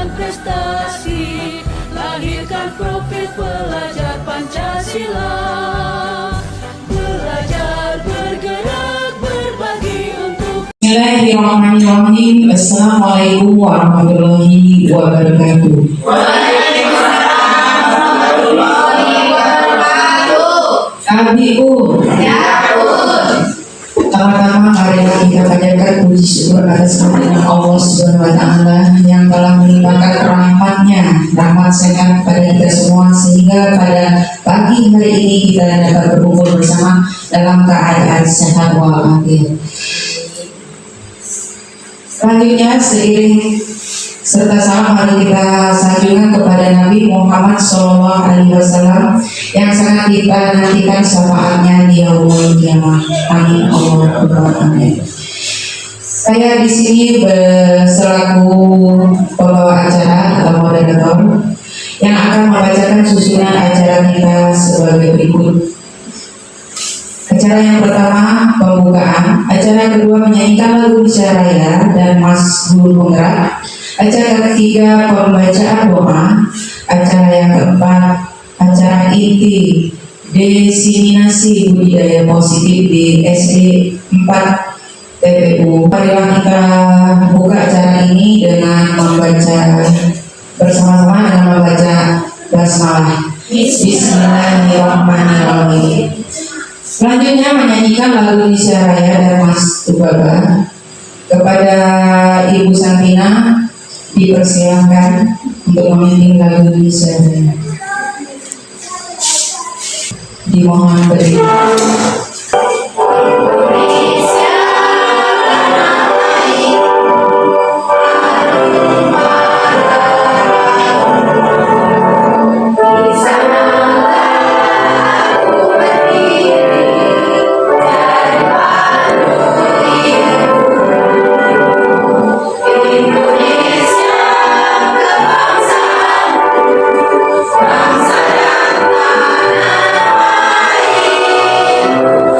dan prestasi, lahirkan profil pelajar Pancasila. Belajar, bergerak, berbagi untuk. Bismillahirrahmanirrahim. Assalamualaikum warahmatullahi wabarakatuh. Abiku, pertama-tama mari kita panjatkan puji syukur atas kehadiran Allah Subhanahu wa Ta'ala yang telah melimpahkan rahmat sehat pada kita semua, sehingga pada pagi hari ini kita dapat berkumpul bersama dalam keadaan sehat walafiat. Selanjutnya, seiring serta salam mari kita sanjungan kepada Nabi Muhammad SAW yang sangat kita nantikan syafaatnya di yaumul qiyamah. Amin Allahumma amin. Saya di sini selaku pembawa acara atau moderator yang akan membacakan susunan acara kita sebagai berikut. Acara yang pertama pembukaan, acara kedua menyanyikan lagu Indonesia Raya dan Mas Guru Penggerak, acara ketiga pembacaan doa, acara yang keempat acara inti diseminasi budidaya positif di SD 4 TPU. Marilah kita buka acara ini dengan membaca bersama-sama dengan membaca basmalah. Bismillahirrahmanirrahim. Selanjutnya menyanyikan lagu Indonesia Raya dan Mas Tubaba. Kepada Ibu Santina dipersilakan untuk memimpin lagu Indonesia Raya. Dimohon berdiri. Bangsa dan tanah air.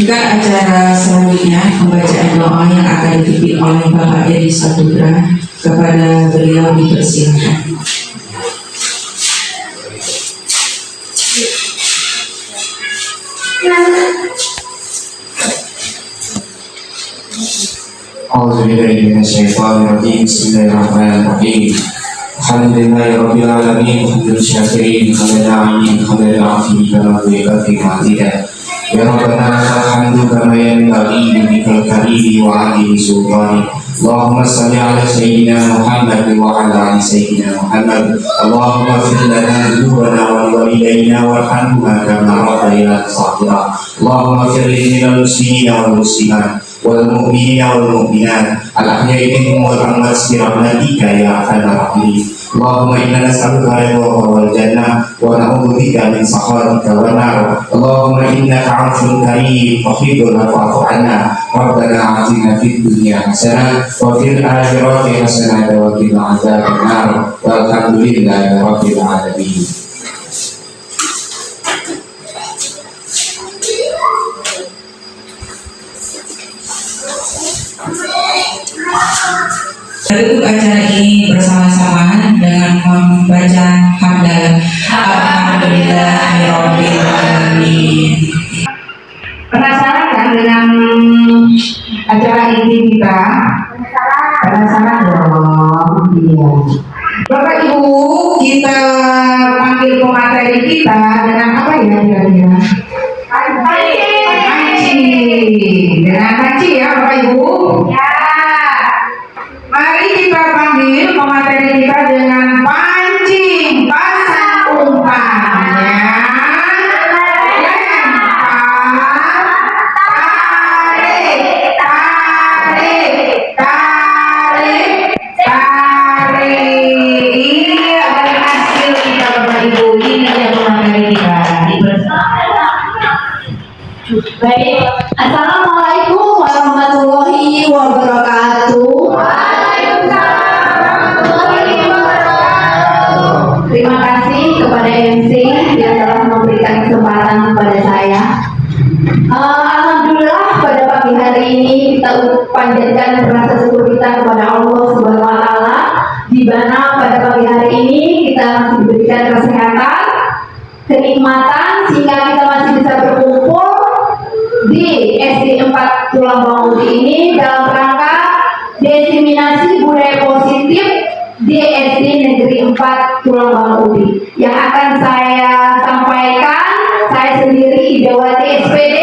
Juga acara selanjutnya pembacaan doa yang akan dipimpin oleh Bapak Edi Saputra. Kepada beliau dipersilakan. A'udzubillahiminasyaitonirrajim. Bismillahirrahmanirrahim. Alhamdulillahirabbil alamin, hamdul syakirin, hamdal alamin, hamdal afin, kama yu'ti ma'tida. Ya Rabbana lakal hamdu kama yanbaghi liwajhikal karim wa 'azimi sultanik. Allahumma shalli ala sayyidina Muhammad wa ala ali sayyidina Muhammad. Allahumma ighfir lana dhunubana wa liwalidayna warhamhuma kama rabbayana shaghira. Allahumma ighfir lil muslimina wal muslimat wal mu'minina wal mu'minat al-ahya'i minhum wal amwat bi rahmatika ya arhamar rahimin. Allahumma inna nas'aluka ridhaka wal jannah wa na'udzubika min sakhatika wan nar. Allahumma innaka 'afuwwun karim tuhibbul 'afwa fa'fu 'anna. Rabbana atina fid dunya hasanah wa fil akhirati hasanah wa qina 'adzabannar. Walhamdulillahi rabbil alamin. Tutup acara ini bersama-sama dengan membaca hamdalah Alhamdulillahirabbil alamin. Penasaran kan dengan acara ini kita? Penasaran dong? Iya. Bapak Ibu, kita panggil pemateri kita dengan apa ya kira-kira? Pancing. Dengan pancing ya Bapak Ibu? Ya. Mari kita panggil pemateri kita dengan pancing, pasang umpannya, tarik, tarik, tarik, tarik. Ini adalah hasil kita Bapak Ibu. Ini yang pemateri kita. Baik, Assalamualaikum warahmatullahi wabarakatuh. Terima kasih kepada MC yang telah memberikan kesempatan kepada saya. Alhamdulillah pada pagi hari ini kita panjatkan rasa syukur kita kepada Allah Subhanahu wa taala di mana pada pagi hari ini kita masih diberikan kesehatan, kenikmatan sehingga kita masih bisa berkumpul di SD 4 Tulang Bang Uti ini dalam rangka diseminasi budaya positif di SD Negeri 4 Tulang Bang Uti. Yang akan saya sampaikan, saya sendiri Idawati SPD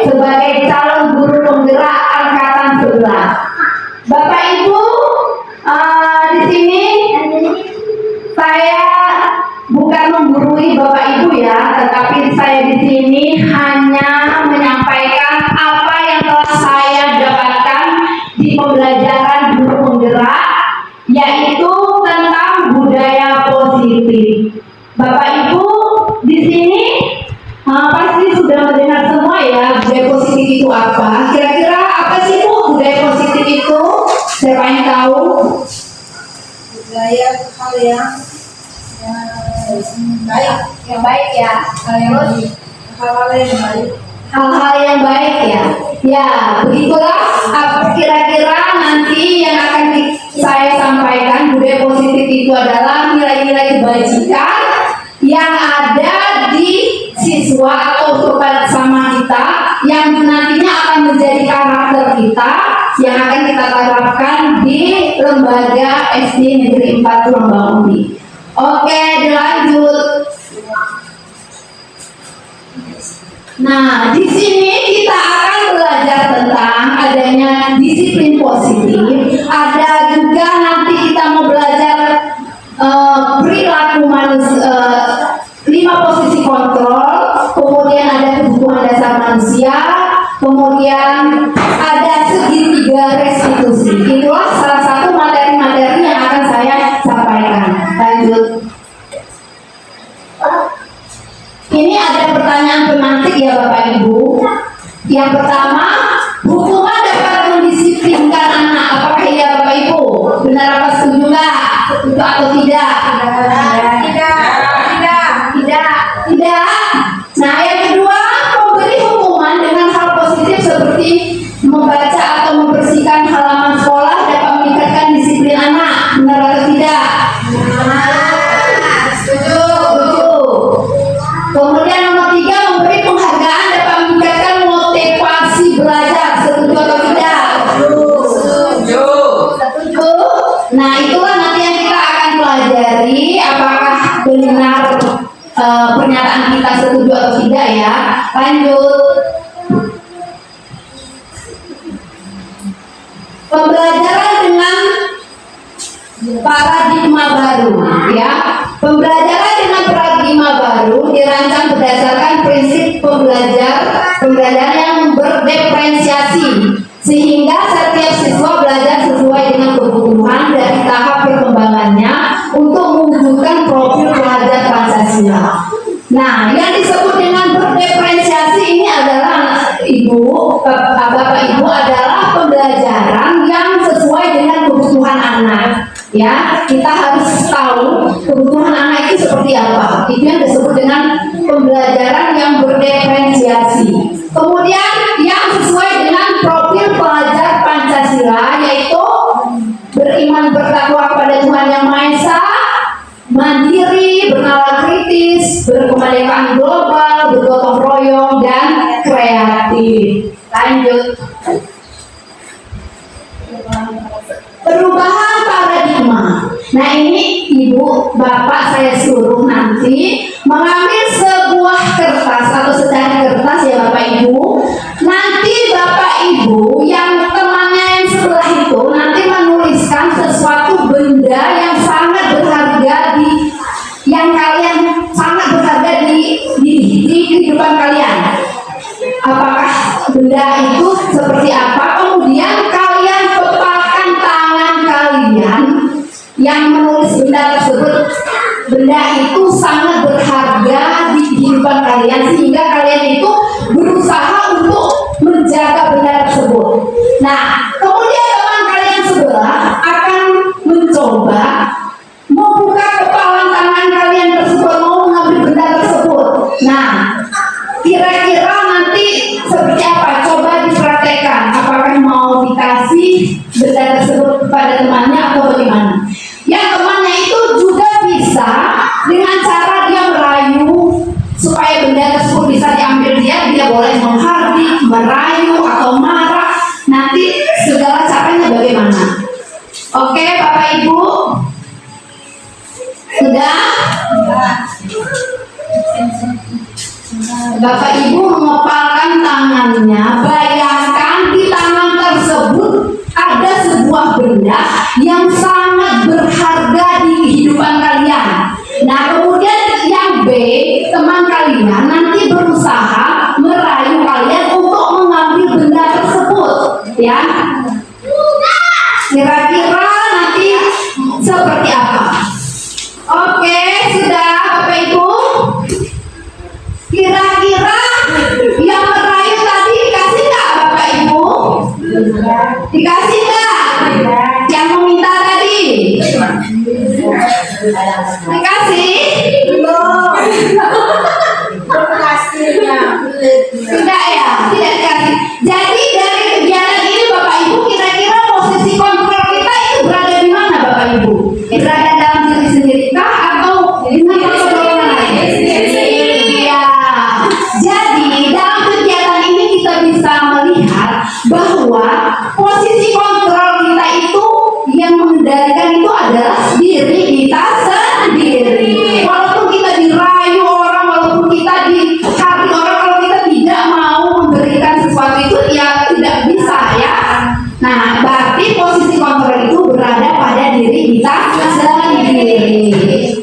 sebagai calon guru penggerak angkatan 11. Bapak Ibu, di sini saya bukan menggurui Bapak Ibu ya, tetapi saya di sini hanya menyampaikan apa yang telah saya dapatkan di pembelajaran guru penggerak, yaitu tentang budaya positif. Bapak Ibu di sini pasti sudah mendengar semua ya budaya positif itu apa. Kira-kira apa sih Bu budaya positif itu? Siapa yang tahu? Budaya hal yang baik, ya. terus hal-hal yang baik. Hal-hal yang baik ya. Ya, begitulah kira-kira nanti yang akan saya sampaikan. Budaya positif itu adalah nilai-nilai kebajikan yang ada di siswa atau sama kita yang nantinya akan menjadi karakter kita yang akan kita terapkan di lembaga SD Negeri 4 Tulang Bang Uti. Oke, dilanjut. Nah, di sini kita akan belajar tentang adanya disiplin positif. Ada juga nanti kita mau belajar perilaku manusia, 5 posisi kontrol, kemudian ada kebutuhan dasar manusia, kemudian ada segitiga restitusi. Itulah salah satu materi-materi yang akan saya sampaikan. Lanjut. Ini ada pertanyaan pemantik ya Bapak Ibu. Yang pertama, hukuman dapat mendisiplinkan anak. Apakah iya Bapak Ibu? Benar apa setuju nggak? Setuju atau tidak? Tidak. Nah yang kedua, memberi hukuman dengan hal positif luar pernyataan kita setuju atau tidak ya. Lanjut. Pembelajaran dengan paradigma baru ya. Pembelajaran dengan paradigma baru dirancang berdasarkan prinsip pembelajaran yang berdiferensiasi sehingga setiap siswa belajar sesuai dengan kebutuhan dari tahap perkembangannya untuk mewujudkan profil pelajar Pancasila. Nah, yang disebut dengan berdiferensiasi ini adalah Bapak Ibu adalah pembelajaran yang sesuai dengan kebutuhan anak. Ya, kita harus tahu kebutuhan anak itu seperti apa. Itu yang disebut dengan pembelajaran yang berdiferensiasi. Kemudian yang sesuai dengan profil pelajar Pancasila, yaitu beriman bertakwa kepada Tuhan Yang Maha Esa, mandiri, bernalar kritis, berkemerdekaan global, bergotong royong, dan kreatif. Lanjut. Perubahan paradigma. Nah, ini Ibu, Bapak saya suruh nanti mengambil sebuah kertas atau secari kertas ya Bapak Ibu. Nanti Bapak Ibu yang temannya yang sebelah itu nanti menuliskan sesuatu benda yang sangat berharga yang kalian sangat berharga di kehidupan kalian. Apakah benda itu seperti apa? Kemudian kalian kepalkan tangan kalian yang menulis benda tersebut. Benda itu sangat berharga di kehidupan kalian sehingga kalian itu berusaha untuk menjaga benda tersebut. Nah, kemudian teman kalian sebelah akan mencoba membuka kepalan tangan kalian tersebut, mau mengambil benda tersebut. Nah, kira-kira nanti seperti apa? Coba dipraktekkan. Apakah mau dikasih benda tersebut kepada temannya atau bagaimana? Yang temannya itu juga bisa dengan cara dia merayu supaya benda tersebut bisa diambil dia boleh menghardik, merayu atau marah. Nanti segala caranya bagaimana? Oke, Bapak Ibu? Sudah? Bapak Ibu mengepalkan tangannya, bayangkan di tangan tersebut ada sebuah benda yang sangat berharga di kehidupan kalian. Nah, kemudian yang B, teman kalian nanti berusaha merayu kalian untuk mengambil benda tersebut, ya. Kira-kira nanti seperti apa? Oke, sudah Bapak Ibu? Kira-kira yang merayu tadi dikasih nggak Bapak Ibu? Dikasih nggak? Yang meminta tadi? Dikasih? Belum. Tidak ya? Tidak dikasih. Jadi dari kegiatan ini Bapak Ibu, kira-kira posisi kontrol kita itu berada di mana Bapak Ibu? Berada dalam diri sendiri kah atau di mana orang lain? Iya. Jadi dalam kegiatan ini kita bisa melihat bahwa posisi kontrol kita itu yang mengendalikan itu adalah diri kita sendiri. Walaupun kita dirayu orang, walaupun kita dihati orang, kalau kita tidak mau memberikan sesuatu itu ya tidak bisa ya. Nah, berarti posisi kontrol itu berada pada diri kita sendiri.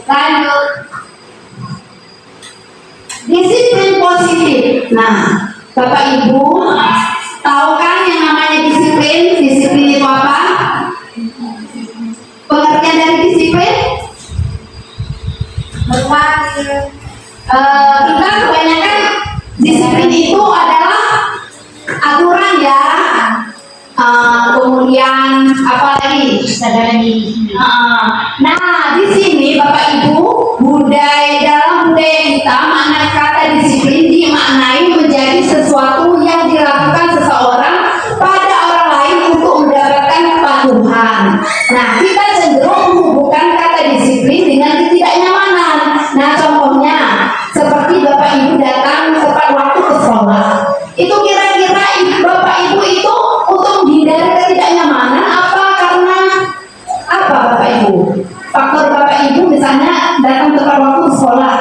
Lanjut. Disiplin positif. Nah, Bapak Ibu tahu kan yang namanya disiplin? Disiplin itu apa? Pengertian dari disiplin? Kita kebanyakan disiplin itu adalah aturan ya. Kemudian apa lagi? Kesadaran diri. Nah, di sini Bapak Ibu, dalam budaya kita makna kata disiplin dimaknai menjadi sesuatu yang dilakukan seseorang pada orang lain untuk mendapatkan kepatuhan. Nah, kita cenderung menghubungkan kata disiplin dengan ketidaknyamanan. Nah, contohnya seperti Bapak Ibu datang tepat waktu ke sekolah. Itu kira-kira Bapak Ibu itu untuk menghindari ketidaknyamanan apa karena apa Bapak Ibu? Faktor Bapak Ibu misalnya datang tepat waktu ke sekolah.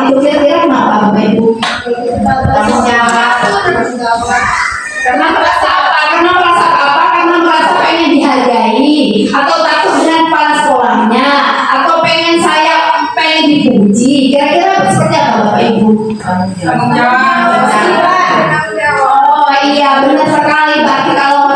Tanggung jawab. Oh iya, benar sekali. Berarti kalau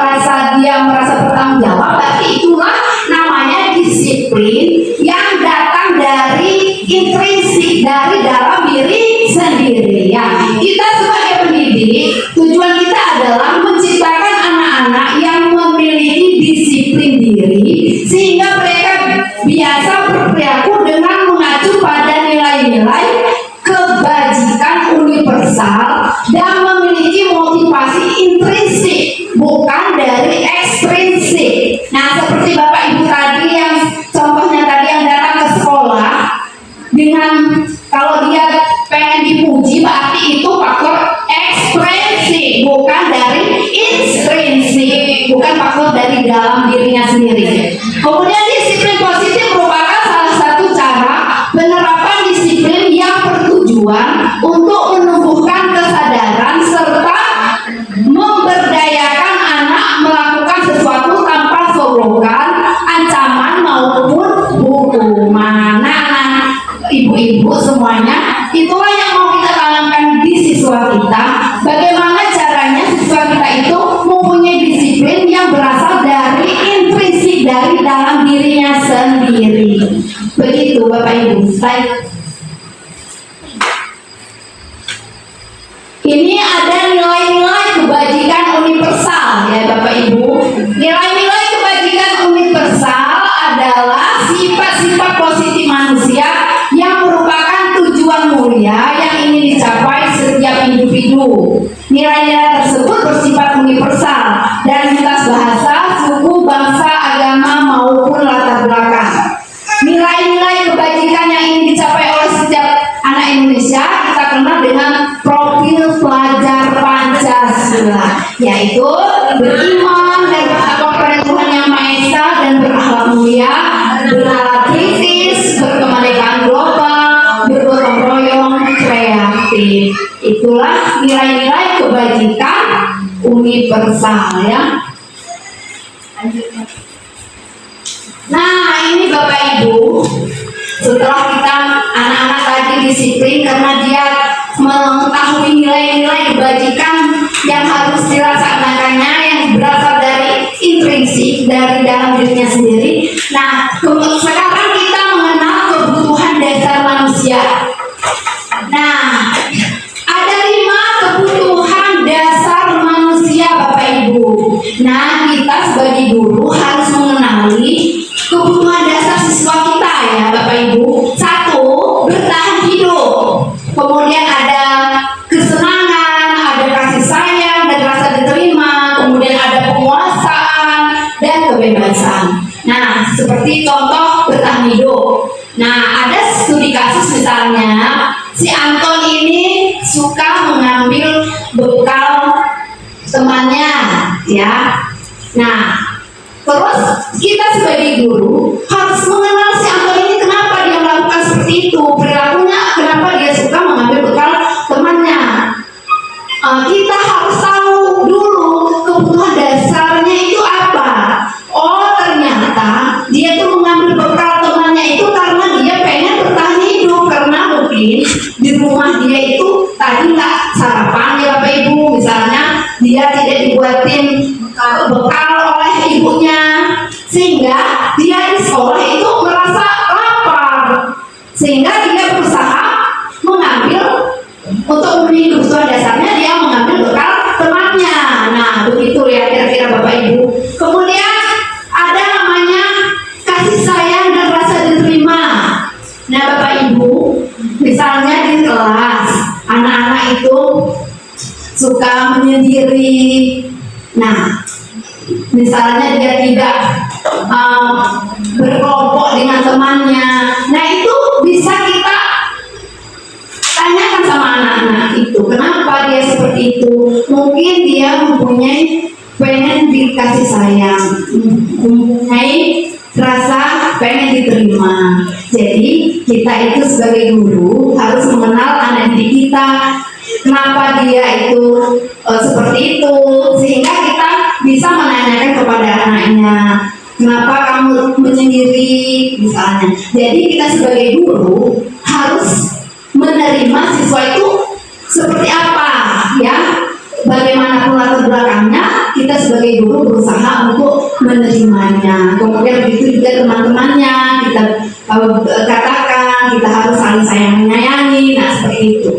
dia merasa bertanggung jawab, berarti itulah namanya disiplin yang datang dari intrinsik, dari dalam diri sendiri. Ya, kita sebagai pendidik, tujuan kita adalah menciptakan anak-anak yang memiliki disiplin diri, sehingga mereka biasa berperilaku dengan mengacu pada nilai-nilai kebajikan universal dan memiliki motivasi intrinsik, bukan dari ekstrinsik. Nah, seperti Bapak Ibu tadi yang contohnya tadi yang datang ke sekolah dengan kalau dia pengen dipuji, berarti itu faktor ekstrinsik, bukan dari intrinsik, bukan faktor dari dalam dirinya sendiri. Kemudian disiplin positif merupakan salah satu cara penerapan disiplin yang bertujuan untuk menumbuhkan kesadaran serta memberdayakan anak melakukan sesuatu tanpa sorokan, ancaman maupun hukuman. Nah, ibu-ibu semuanya, itulah yang mau kita tanamkan di siswa kita. Bagaimana caranya siswa kita itu mempunyai disiplin yang berasal dari intrinsik, dari dalam dirinya sendiri. Begitu Bapak Ibu. Baik. Ini ada nilai-nilai kebajikan universal ya Bapak Ibu. Nilai-nilai kebajikan universal adalah sifat-sifat positif manusia yang merupakan tujuan mulia yang ingin dicapai setiap individu. Nilai-nilai tersebut bersifat universal dan lintas bahasa, suku, bangsa, agama maupun latar belakang. Nilai-nilai kebajikan yang ingin dicapai oleh setiap anak Indonesia kita kenal dengan profil pelajar Pancasila, yaitu beriman dan bertakwa kepada Tuhan Yang Maha Esa dan berakhlak mulia, bernalar kritis, berkemerdekaan global, bergotong royong, kreatif. Itulah nilai-nilai kebajikan universal ya. Nah, ini Bapak Ibu, setelah kita anak-anak tadi disiplin karena dia mengetahui nilai-nilai kebajikan yang harus dilaksanakannya yang berasal dari intrinsik, dari dalam dirinya sendiri. Nah, sekarang kita mengenal kebutuhan dasar manusia. Nah, ada 5 kebutuhan dasar manusia Bapak Ibu. Nah, kita sebagai guru harus mengenali kebutuhan dasar siswa kita ya Bapak Ibu. 1, bertahan hidup. Kemudian ada kesenangan, ada kasih sayang dan rasa diterima. Kemudian ada penguasaan dan kebebasan. Nah, seperti contoh bertahan hidup. Nah, ada studi kasus misalnya si Anton ini suka mengambil bekal temannya ya. Nah, terus kita sebagai guru harus mengenal si Anton ini kenapa dia melakukan seperti itu, perilakunya kenapa dia suka mengambil bekal temannya. Kita harus tahu dulu kebutuhan dasarnya itu apa. Oh, ternyata dia tuh mengambil bekal temannya itu karena dia pengen bertahan hidup, karena mungkin di rumah dia itu tadi nggak sarapan ya Bapak Ibu, misalnya dia tidak dibuatin bekal oleh ibunya, sehingga dia di sekolah itu merasa lapar, sehingga dia berusaha mengambil untuk memenuhi kebutuhan dasarnya, dia mengambil bekal temannya. Nah, begitu ya kira-kira Bapak Ibu. Kemudian ada namanya kasih sayang dan rasa diterima. Nah Bapak Ibu, misalnya di kelas anak-anak itu suka menyendiri. Nah, misalnya dia tidak berkelompok dengan temannya. Nah, itu bisa kita tanyakan sama anak-anak itu, kenapa dia seperti itu. Mungkin dia mempunyai pengen dikasih sayang, mempunyai rasa pengen diterima. Jadi kita itu sebagai guru harus mengenal anak didik kita, kenapa dia itu seperti itu, sehingga kita bisa menanyakan kepada anaknya, kenapa kamu menyendiri misalnya. Jadi kita sebagai guru harus menerima siswa itu seperti apa ya, bagaimanapun latar belakangnya, kita sebagai guru berusaha untuk menerimanya. Kemudian begitu juga teman-temannya kita katakan, kita harus saling sayang menyayangi. Nah, seperti itu.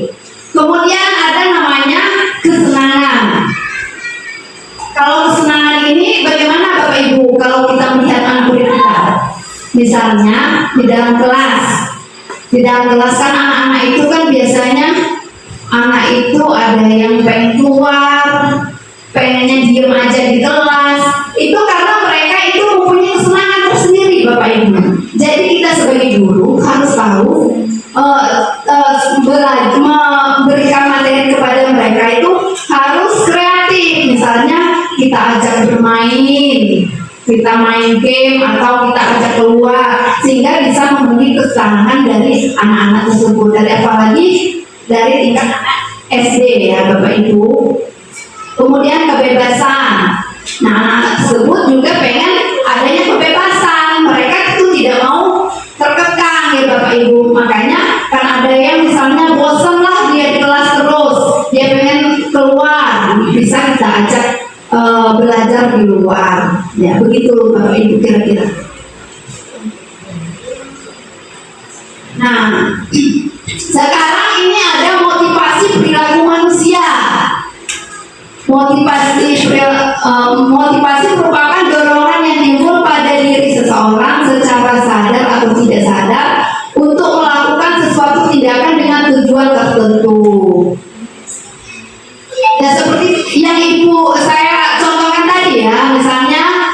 Kemudian ada namanya kesenangan. Kalau kesenangan ini bagaimana Bapak Ibu kalau kita melihat anak murid kita? Misalnya di dalam kelas. Di dalam kelas kan anak-anak itu kan biasanya anak itu ada yang pengen keluar, pengennya diem aja di kelas. Itu karena mereka itu mempunyai kesenangan tersendiri Bapak Ibu. Jadi kita sebagai guru harus tahu memberikan materi kepada mereka itu harus kreatif. Misalnya kita ajak bermain, kita main game, atau kita ajak keluar sehingga bisa memenuhi kesenangan dari anak-anak tersebut. Dari apalagi dari tingkat SD ya Bapak Ibu. Kemudian kebebasan. Nah, anak-anak tersebut juga pengen adanya kebebasan. Mereka itu tidak mau terkekang ya Bapak Ibu. Makanya kan ada yang misalnya bosan lah dia di kelas terus, dia pengen keluar, bisa kita ajak belajar di luar. Ya begitu Bapak Ibu kira-kira. Nah, sekarang ini ada motivasi perilaku manusia. Motivasi merupakan dorongan yang timbul pada diri seseorang secara sadar atau tidak sadar untuk melakukan sesuatu tindakan dengan tujuan tertentu. Ya seperti yang Ibu saya contohkan tadi ya, misalnya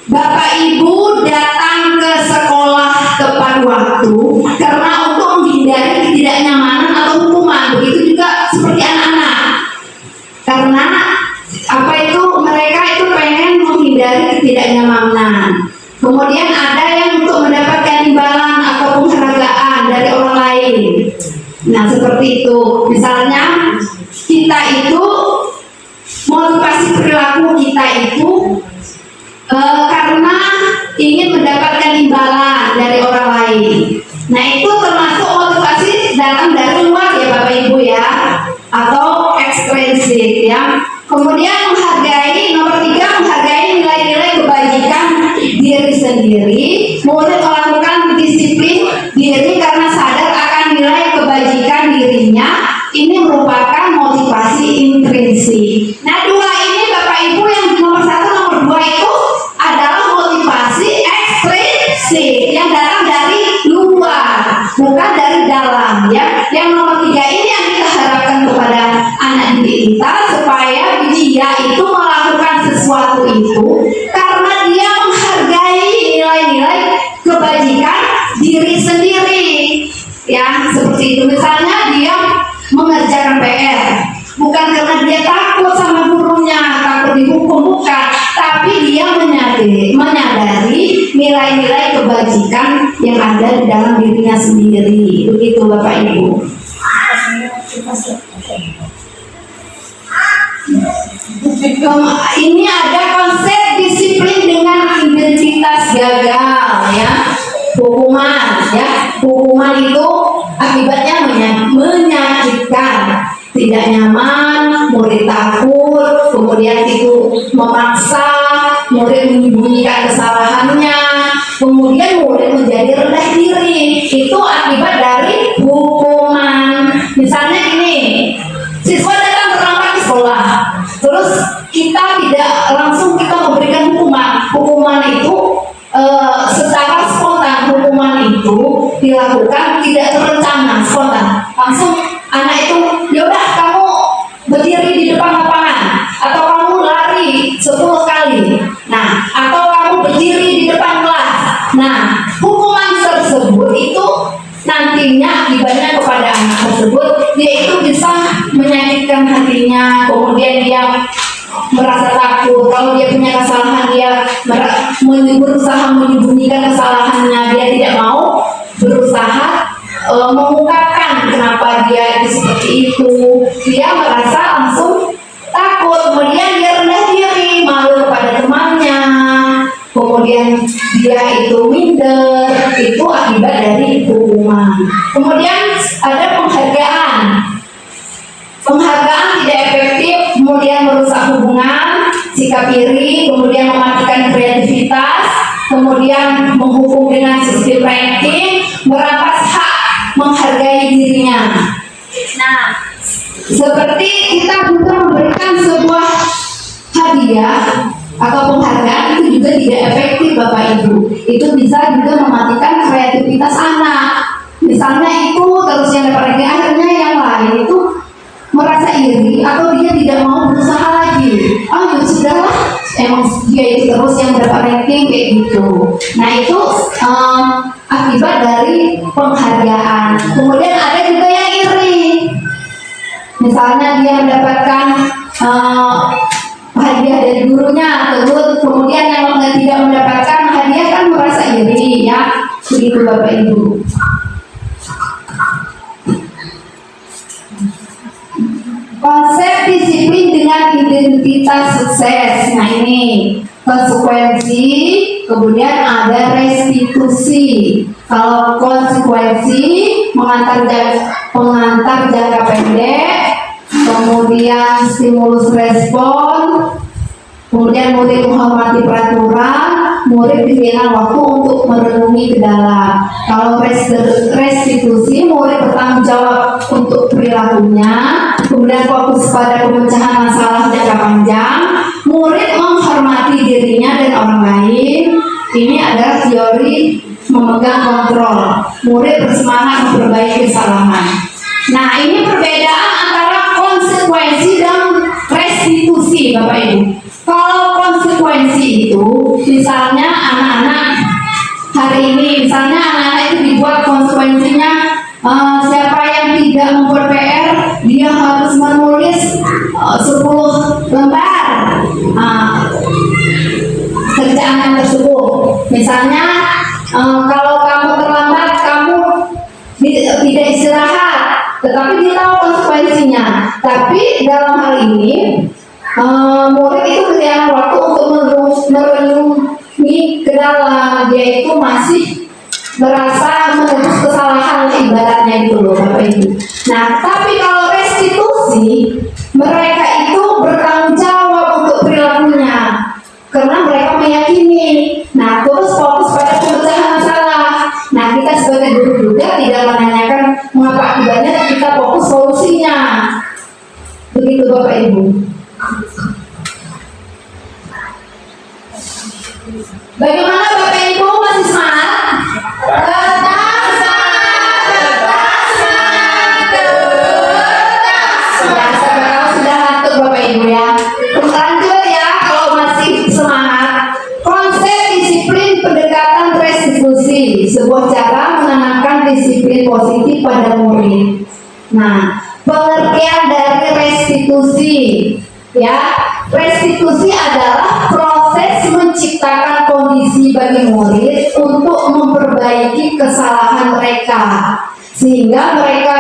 Bapak Ibu datang ke sekolah tepat waktu karena untuk menghindari ketidaknyamanan atau hukuman. Begitu juga seperti anak-anak, karena apa itu mereka itu pengen menghindari ketidaknyamanan. Kemudian ada yang untuk mendapatkan imbalan atau penghargaan dari orang lain. Nah seperti itu. Misalnya kita itu motivasi perilaku kita itu karena ingin mendapatkan imbalan dari orang lain. Nah itu termasuk motivasi datang dari luar ya Bapak Ibu ya, atau ekstrinsik ya. Kemudian menghargai, nomor 3, menghargai nilai-nilai kebajikan diri sendiri. Murid melakukan disiplin diri karena sadar akan nilai kebajikan dirinya. Ini merupakan motivasi intrinsik. Nah dua ini Bapak Ibu, yang nomor 1, nomor 2 itu adalah motivasi ekstrinsik yang datang dari luar, bukan dari dalam ya. Yang nomor 3 ini yang kita harapkan kepada anak didik kita, supaya dia itu melakukan sesuatu itu karena dia menghargai nilai-nilai kebajikan diri sendiri ya. Seperti itu, misalnya dia mengerjakan PR bukan karena dia takut sama gurunya, takut dihukum, bukan, tapi dia menyadari nilai-nilai kebajikan yang ada di dalam dirinya sendiri. Begitu Bapak Ibu. Ini ada konsep disiplin dengan identitas gagal ya, hukuman ya. Hukuman itu akibatnya menyakitkan, tidak nyaman, murid takut, kemudian itu memaksa murid menyembunyikan kesalahannya, kemudian murid menjadi rendah diri. Itu akibat dari hukuman. Misalnya gini, siswa datang terlambat ke sekolah, terus kita tidak langsung kita memberikan hukuman. Hukuman itu secara spontan, hukuman itu dilakukan tidak terencana, spontan. Langsung anak itu, yaudah kamu berdiri di depan lapangan, atau kamu lari 10 kali, nah, atau kamu berdiri di depan kelas. Nah, hukuman tersebut itu nantinya akibatnya kepada anak tersebut, dia itu bisa menyakitkan hatinya, kemudian dia merasa takut. Kalau dia punya kesalahan, dia berusaha menyembunyikan kesalahannya, dia tidak mau berusaha mengungkapkan kenapa dia seperti itu. Dia merasa langsung takut, kemudian dia rendah diri, malu kepada temannya, kemudian dia itu minder. Itu akibat dari hukuman. Kemudian ada penghargaan. bersikap iri, kemudian mematikan kreativitas, kemudian menghukum dengan sistem ranking, merampas hak menghargai dirinya. Nah, seperti kita juga memberikan sebuah hadiah atau penghargaan itu juga tidak efektif Bapak Ibu. Itu bisa juga mematikan kreativitas anak. Misalnya itu terus yang dapat ranking, akhirnya yang lain itu merasa iri atau dia tidak mau berusaha lagi. Oh ya sudahlah, emang dia itu terus yang mendapat ranking kayak gitu. Nah itu akibat dari penghargaan. Kemudian ada juga yang iri. Misalnya dia mendapatkan hadiah dari gurunya, kemudian yang tidak mendapatkan hadiah kan merasa iri ya. Begitu Bapak Ibu. Konsep disiplin dengan identitas sukses. Nah ini konsekuensi, kemudian ada restitusi. Kalau konsekuensi pengantar jangka pendek, kemudian stimulus respon, kemudian murid menghormati peraturan, murid diberikan waktu untuk merenungi ke dalam. Kalau restitusi, murid bertanggung jawab untuk perilakunya, kemudian fokus pada pemecahan masalah jangka panjang, murid menghormati dirinya dan orang lain. Ini adalah teori memegang kontrol. Murid bersemangat memperbaiki kesalahan. Nah, ini perbedaan antara konsekuensi dan restitusi, Bapak Ibu. Kalau konsekuensi itu, misalnya anak-anak hari ini, misalnya anak-anak itu dibuat konsekuensinya, siapa yang tidak membuat PR, dia harus menulis 10 lembar kerjaan tersebut. Misalnya, kalau kamu terlambat, kamu tidak istirahat, tetapi dia tahu konsekuensinya. Tapi dalam hal ini, murid itu kehilangan waktu untuk merenungi ke dalam. Dia itu masih merasa menebus kesalahan ibaratnya itu loh Bapak Ibu. Nah, tapi kalau restitusi, mereka itu bertanggung jawab untuk perilakunya karena mereka meyakini. Nah, terus fokus pada pemecahan masalah. Nah, kita sebagai guru juga tidak menanyakan mengapa akibatnya, kita fokus solusinya. Begitu Bapak Ibu. Bagaimana Bapak Ibu, masih semangat? Tetap semangat. Ya, sekarang sudah ngantuk Bapak Ibu ya. Lanjut ya, kalau masih semangat. Konsep disiplin pendekatan restitusi, sebuah cara menanamkan disiplin positif pada murid. Nah, pengertian dari restitusi, ya, restitusi adalah proses menciptakan kondisi bagi murid untuk memperbaiki kesalahan mereka, sehingga mereka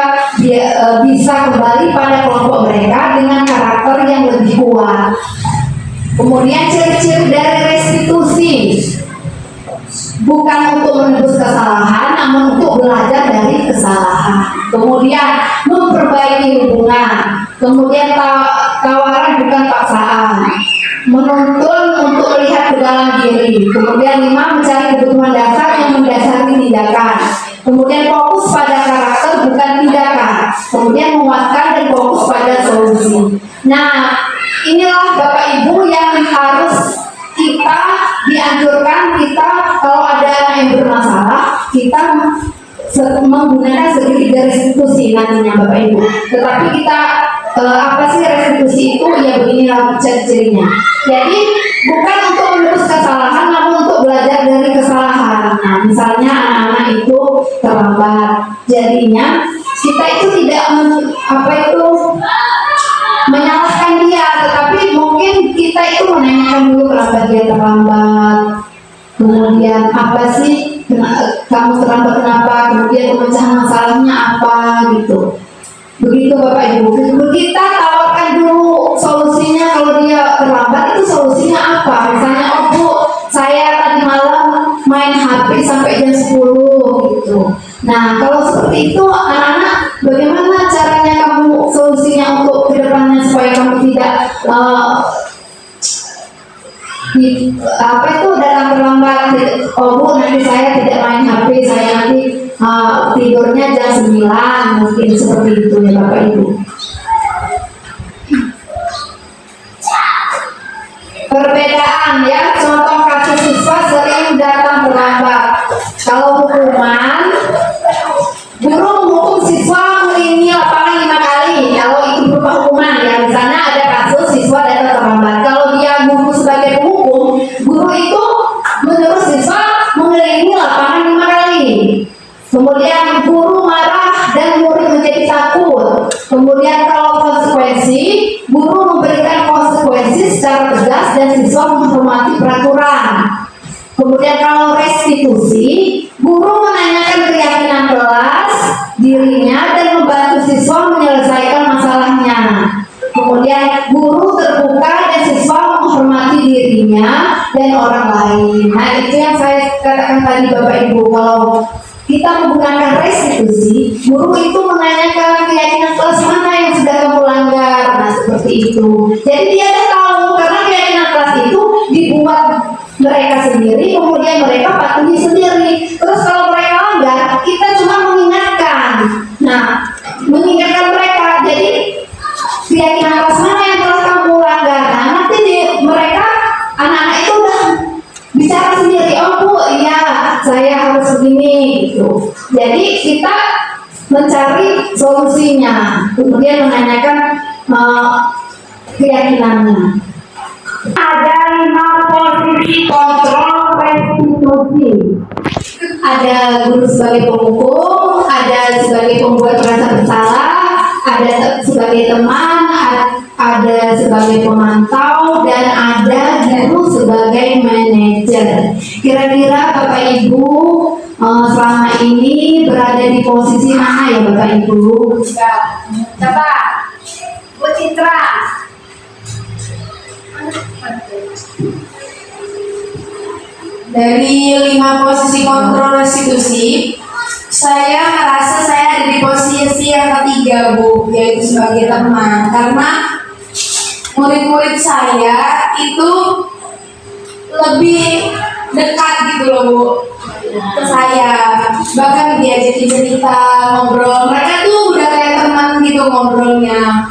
bisa kembali pada kelompok mereka dengan karakter yang lebih kuat. Kemudian ciri-ciri dari restitusi, bukan untuk menebus kesalahan, namun untuk belajar dari kesalahan. Kemudian memperbaiki hubungan. Kemudian tawaran bukan paksaan. Menuntun untuk melihat ke dalam diri. Kemudian 5, mencari kebutuhan dasar yang mendasari tindakan. Kemudian fokus pada karakter bukan tindakan. Kemudian menguatkan dan fokus pada solusi. Nah, inilah Bapak Ibu yang harus kita dianjurkan, kita kalau ada yang bermasalah, kita menggunakan segitiga restitusi nantinya Bapak Ibu. Tetapi kita apa sih restitusi itu? Ya beginilah ciri-cirinya. Jadi bukan untuk menebus kesalahan, namun untuk belajar dari kesalahan. Nah, misalnya anak-anak itu terlambat, jadinya kita itu tidak menyalahkan dia, tetapi mungkin kita itu menanyakan dulu kenapa dia terlambat. Kemudian apa sih kamu terlambat kenapa? Kemudian pemecahan masalahnya apa gitu. Begitu Bapak Ibu. Kita tawarkan dulu solusinya. Kalau dia terlambat itu solusinya apa? Misalnya, oh Bu, saya tadi malam main HP sampai jam 10 gitu. Nah, kalau seperti itu anak-anak, bagaimana caranya kamu solusinya untuk kedepannya supaya kamu tidak apa itu datang terlambat. Oh Bu, nanti saya tidak main HP, saya nanti tidurnya jam 9, mungkin seperti itu ya Bapak Ibu. Perbedaan ya, contoh kasus siswa sering datang terlambat. Kalau hukuman, guru menghukum siswa mengiringi lapangan 5 kali. Kalau itu berupa hukuman ya, misalnya ada kasus siswa datang terlambat. Kalau dia guru sebagai penghukum, guru itu menyuruh siswa mengelilingi lapangan 5 kali. Kemudian guru marah dan murid menjadi takut. Kemudian kalau konsekuensi, guru memberikan konsekuensi secara tegas dan siswa menghormati peraturan. Kemudian kalau restitusi, guru menanyakan keyakinan kelas, dirinya dan membantu siswa menyelesaikan masalahnya. Kemudian guru terbuka dan siswa menghormati dirinya dan orang lain. Nah itu yang saya katakan tadi Bapak Ibu, kalau kita menggunakan restitusi, guru itu menanyakan keyakinan kelas mana yang sudah kamu langgar. Nah seperti itu. Jadi dia ada tahu karena keyakinan kelas itu dibuat mereka sendiri, kemudian mereka patuhi sendiri. Terus kalau mereka langgar, kita cuma mengingatkan. Nah, mengingatkan mereka. Jadi keyakinan kelas mana yang telah kamu langgar. Nah nanti mereka anak-anak itu udah bicara sendiri. Oh Bu, iya saya harus begini gitu. Jadi kita mencari solusinya, kemudian menanyakan keyakinannya. Ada 5 posisi kontrol restitusi. Ada guru sebagai penghukum, ada sebagai pembuat merasa bersalah, ada sebagai teman, ada sebagai pemantau, dan ada guru sebagai manajer. Kira-kira Bapak Ibu selama ini berada di posisi mana ya Bapak Ibu? Coba, Bu Citra. Dari 5 posisi kontrol restitusi, saya merasa saya ada di posisi yang ketiga Bu, yaitu sebagai teman. Karena murid-murid saya itu lebih dekat gitu loh Bu ke saya, bahkan diajakin cerita, ngobrol. Mereka tuh udah kayak teman gitu ngobrolnya.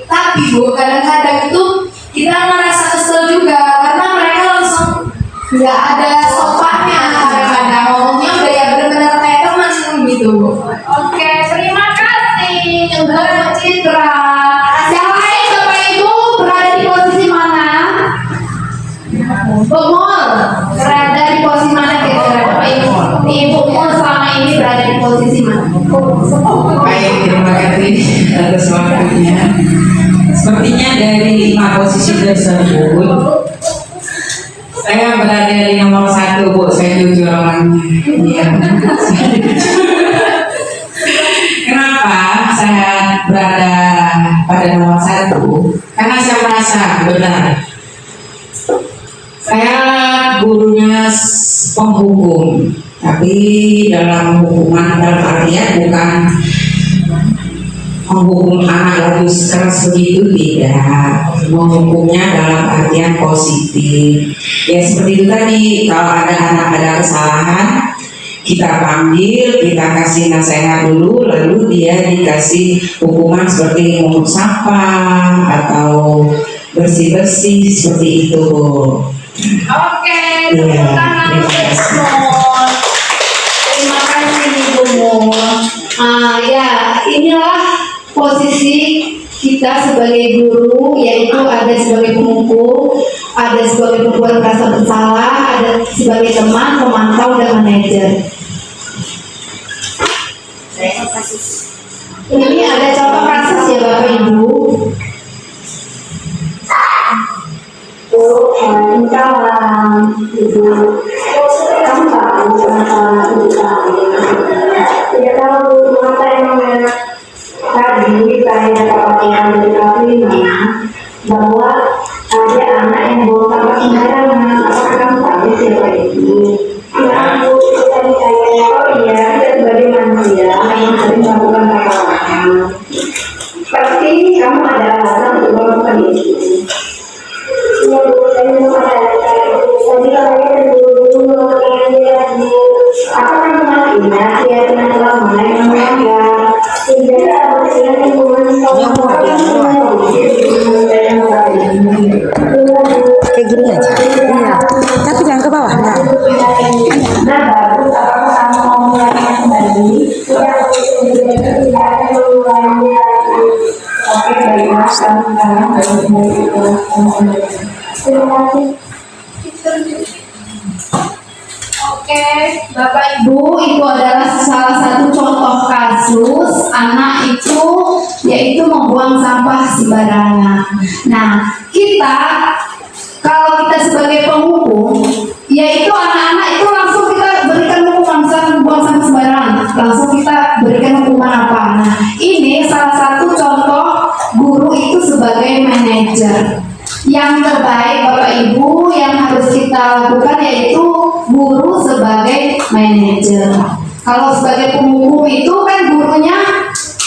Tapi Bu, kadang-kadang itu kita merasa kesel juga karena mereka langsung nggak ada sopannya, kadang-kadang ngomongnya udah ya benar-benar kayak teman gitu Bu. Oke, terima kasih untuk Citra. Yang lain Bapak Ibu berada di posisi mana? Bemol berada di posisi mana kira-kira Bapak Ibu? Ibu Mul selama ini berada di posisi mana? Baik, terima kasih atas waktunya. Sepertinya dari 5 posisi tersebut, saya berada di nomor 1 Bu. Saya jujur orangnya. Iya. Kenapa saya berada pada nomor 1? Karena saya merasa benar. Saya gurunya penghukum, tapi dalam hukuman dalam artian bukan menghukum anak harus keras begitu, tidak. Menghukumnya dalam artian positif. Ya seperti itu tadi, kalau ada anak ada kesalahan, kita panggil, kita kasih nasihat dulu, lalu dia dikasih hukuman seperti mengut sampah atau bersih-bersih seperti itu. Oke, Iya, tepuk tangan terima untuk kasih. Mul. Terima kasih Ibu Mul. Ya, inilah posisi kita sebagai guru, yaitu ada sebagai penghukum, ada sebagai pembuat merasa bersalah, ada sebagai teman, pemantau, dan manajer. Ini ada contoh kasus ya Bapak Ibu. Waalaikumsalam. Ibu, kamu tahu masalah ibu saya? Ya kalau mata emang tadi saya dapat mengambil bahwa ada anak yang bawa kamar sembarangan. Apakah kamu tahu siapa itu? Ya aku tadi saya, oh iya, kita sebagai manusia yang sering melakukan kesalahan. Pasti kamu ada alasan untuk melakukan itu. Ya Bu, saya memang ada Jadi katanya terburu-buru pengen lihat di apa kan kematian keyakinan lama yang melanggar. Jadi ada yang lingkungan Kayak gini aja. Iya. Tapi jangan ke bawah. Nah. Nah baru apakah kamu mau mulainya kembali? Ya, tidak ada peluangnya. Oke, baiklah kamu sekarang harus mulai. Terima kasih. Oke, Bapak Ibu, itu adalah salah satu contoh kasus anak itu yaitu membuang sampah sembarangan. Nah, kita kalau kita sebagai penghukum, yaitu anak-anak itu langsung kita berikan hukuman misalkan membuang sampah sembarangan, langsung kita berikan hukuman apa? Nah, ini salah satu contoh guru itu sebagai manajer. Yang terbaik Bapak Ibu yang harus kita lakukan yaitu guru sebagai manajer. Kalau sebagai penghukum itu kan gurunya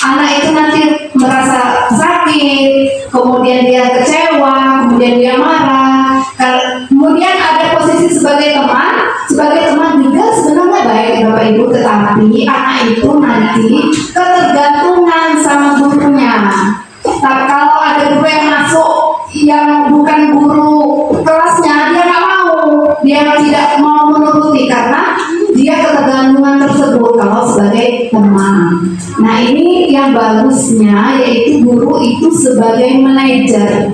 anak itu nanti merasa sakit, kemudian dia kecewa, kemudian dia marah. Kemudian ada posisi sebagai teman juga sebenarnya baik Bapak Ibu, tetapi anak itu nanti ketergantungan sama gurunya. Tapi kalau ada guru yang masuk yang bukan guru kelasnya, dia nggak mau, dia tidak mau menuruti karena dia ketergantungan tersebut kalau sebagai teman. Nah ini yang bagusnya yaitu guru itu sebagai manajer.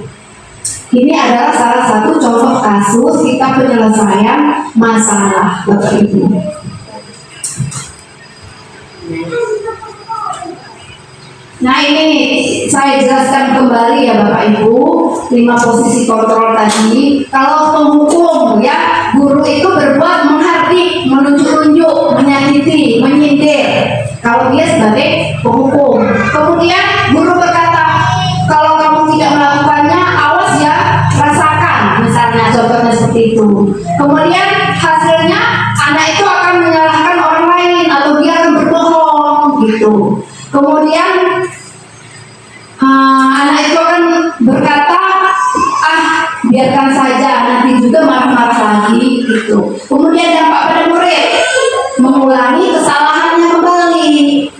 Ini adalah salah satu contoh kasus kita penyelesaian masalah Bapak Ibu. Nah ini saya jelaskan kembali ya Bapak Ibu, 5 posisi kontrol tadi. Kalau penghukum ya, guru itu berbuat menghardik, menunjuk-nunjuk, menyakiti, menyindir. Kalau dia sebagai penghukum. Kemudian guru berkata, kalau kamu tidak melakukannya, awas ya, rasakan. Misalnya contohnya seperti itu. Kemudian hasilnya anak itu akan menyalahkan orang lain atau dia akan berbohong gitu. Kemudian anak itu akan berkata, biarkan saja, nanti juga marah-marah lagi gitu. Kemudian dampak pada murid, mengulangi kesalahannya kembali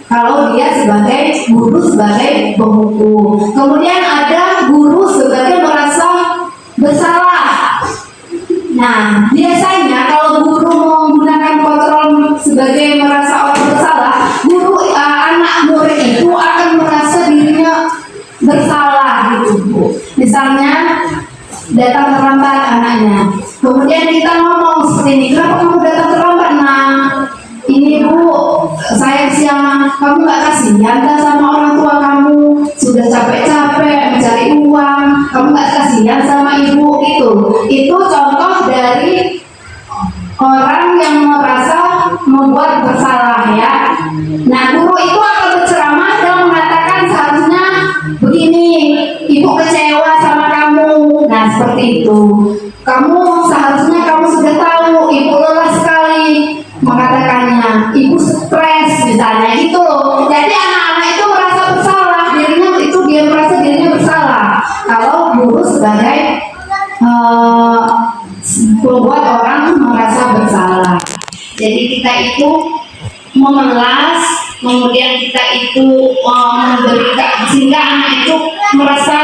kalau dia sebagai guru, sebagai penghukum. Kemudian ada guru sebagai merasa bersalah. Nah, biasanya kalau guru menggunakan kontrol sebagai merasa orang bersalah, guru anak murid itu akan merasa dirinya bersalah gitu Bu. Misalnya datang terlambat anaknya, kemudian kita ngomong seperti ini, kenapa kamu datang terlambat nak? Ini Bu, saya kesiangan, kamu gak kasihan kan sama orang tua kamu, sudah capek-capek mencari uang, kamu gak kasihan sama ibu itu contoh dari orang yang merasa membuat bersalah ya. Nah guru itu akan berceramah dan mengatakan seharusnya begini, ibu kecewa sama kamu. Nah seperti itu, seharusnya kamu sudah tahu ibu lelah sekali mengatakannya, ibu stres misalnya gitu loh. Jadi anak-anak itu merasa bersalah, dia merasa dirinya bersalah kalau guru sebagai membuat orang merasa bersalah. Jadi kita itu memelas, kemudian kita itu memberikan sehingga anak itu merasa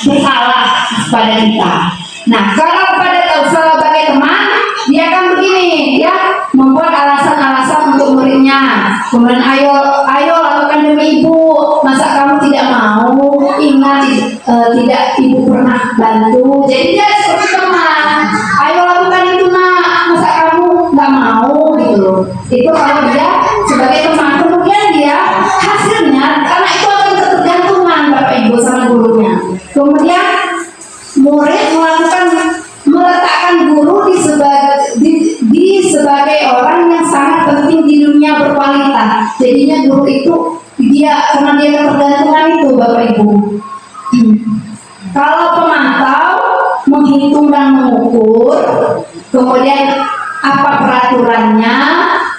bersalah pada kita. Nah kalau pada sebagai teman, dia akan begini, dia membuat alasan-alasan untuk muridnya. Kemudian ayo lakukan demi ibu, masa kamu tidak mau? Ingat tidak ibu pernah bantu. Jadi dia seperti teman, ayo lakukan itu nak, masa kamu nggak mau gitu. Itu kalau dia sebagai teman. Kemudian dia hasilnya karena itu akan ketergantungan Bapak Ibu sama gurunya. Kemudian murid meletakkan guru di sebagai orang yang sangat penting di dunia berkualitas. Jadinya guru itu karena dia ketergantungan itu Bapak Ibu. Kalau pemantau menghitung dan mengukur, kemudian apa peraturannya,